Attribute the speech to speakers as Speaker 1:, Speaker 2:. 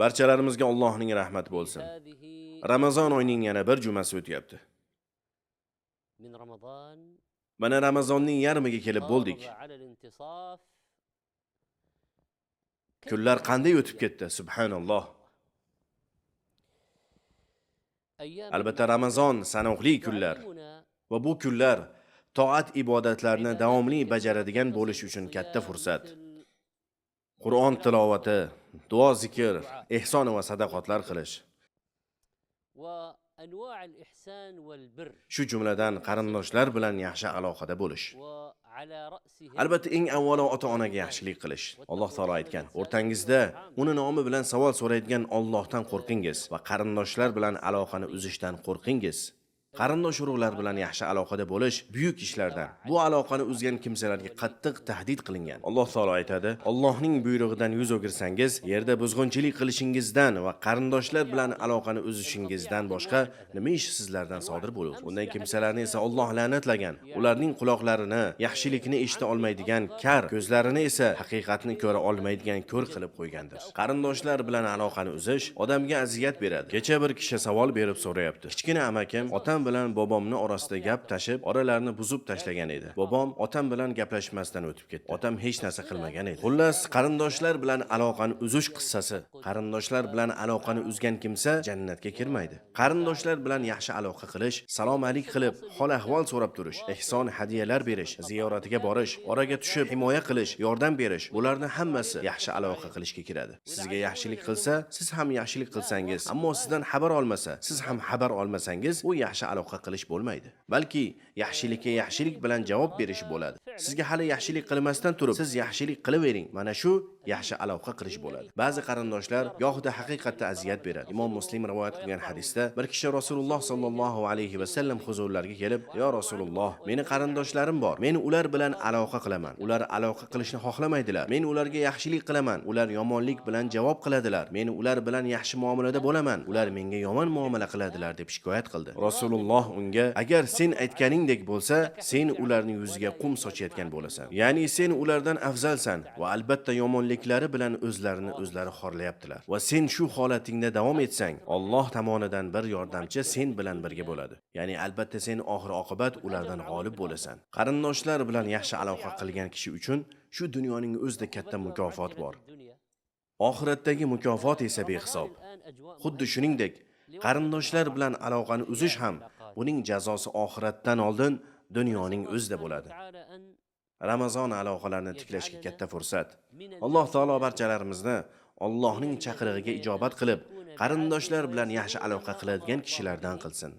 Speaker 1: Barchalarimizga Allohning rahmati bo'lsin. Ramazon oyining yana bir jumasi o'tyapti. Mana Ramazonning yarmiga kelib bo'ldik. Kunlar qanday o'tib ketdi, subhanalloh. Albatta Ramazon sanoqli kunlar va bu kunlar toat ibodatlarni davomli bajaradigan bo'lish uchun katta fursat. Qur'on tilovati, duo zikr, ehson va sadaqotlar qilish. Shu jumladan qarindoshlar bilan yaxshi aloqada bo'lish. Albatta eng avvalo ota-onaga yaxshilik qilish. Alloh taolo aytgan: "O'rtangizda uni nomi bilan savol so'raydigan Allohdan qo'rqingiz va qarindoshlar bilan aloqani uzishdan qo'rqingiz." Qarindosh urug'lar bilan yaxshi aloqada bo'lish buyuk ishlardan. Bu aloqani uzgan kimsalarga qattiq tahdid qilingan. Alloh taolo aytadi: "Allohning buyrug'idan yuz o'girsangiz, yerda buzg'unchilik qilishingizdan va qarindoshlar bilan aloqani uzishingizdan boshqa nima ish sizlardan sodir bo'lur? Unday kimsalarni esa Alloh la'natlagan. Ularning quloqlarini yaxshilikni eshita olmaydigan kar, ko'zlarini esa haqiqatni ko'ra olmaydigan ko'r qilib qo'ygandir." Qarindoshlar bilan aloqani uzish odamga aziyat beradi. Kecha bir kishi savol berib so'rayapti: "Kichkina amakim otam bilan bobomni orasida gap tashib, oralarini buzib tashlagan edi. Bobom otam bilan gaplashmasdan o'tib ketdi. Otam hech narsa qilmagan edi." Xullas, qarindoshlar bilan aloqani uzish qissasi. Qarindoshlar bilan aloqani uzgan kimsa jannatga kirmaydi. Qarindoshlar bilan yaxshi aloqa qilish, salom alik qilib, hol ahvol so'rab turish, ehson hadiyalar berish, ziyoratiga borish, oraga tushib himoya qilish, yordam berish, bularni hammasi yaxshi aloqa qilishga kiradi. Sizga yaxshilik qilsa, siz ham yaxshilik qilsangiz, ammo sizdan xabar olmasa, siz ham xabar olmasangiz, u yaxshi aloqa qilish bo'lmaydi. Balki yaxshilikka yaxshilik bilan javob berish bo'ladi. Sizga hali yaxshilik qilmasdan turib, siz yaxshilik qilavering. Mana shu yaxshi aloqa qilish bo'ladi. Ba'zi qarindoshlar gohida haqiqatda aziyat beradi. Imom Muslim rivoyat qilgan hadisda bir kishi Rasululloh sallallohu alayhi va sallam huzurlariga kelib: "Ya Rasululloh, meni qarindoshlarim bor. Men ular bilan aloqa qilaman. Ular aloqa qilishni xohlamaydilar. Men ularga yaxshilik qilaman. Ular yomonlik bilan javob qiladilar. Men ular bilan yaxshi muomalada bo'laman. Ular menga yomon muomala qiladilar" deb shikoyat qildi. Rasululloh unga: "Agar sen aytganingdek bo'lsa, sen ularning yuziga qum sochayotgan bo'lasan. Ya'ni sen ulardan afzalsan va albatta yomonliklari bilan o'zlarini xorlayaptilar. Va sen shu holatingda davom etsang, Alloh tomonidan bir yordamchi sen bilan birga bo'ladi. Ya'ni albatta sen oxir oqibat ulardan g'olib bo'lasan." Qarindoshlar bilan yaxshi aloqa qilgan kishi uchun shu dunyoning o'zida katta mukofot bor. Oxiratdagi mukofot esa behisob. Xuddi shuningdek, qarindoshlar bilan aloqani uzish ham buning jazosi oxiratdan oldin dunyoning o'zida bo'ladi. Ramazon aloqalarini tiklashga katta fursat. Alloh taolo barchalarimizni Allohning chaqirig'iga ijobat qilib, qarindoshlar bilan yaxshi aloqa qiladigan kishilardan qilsin.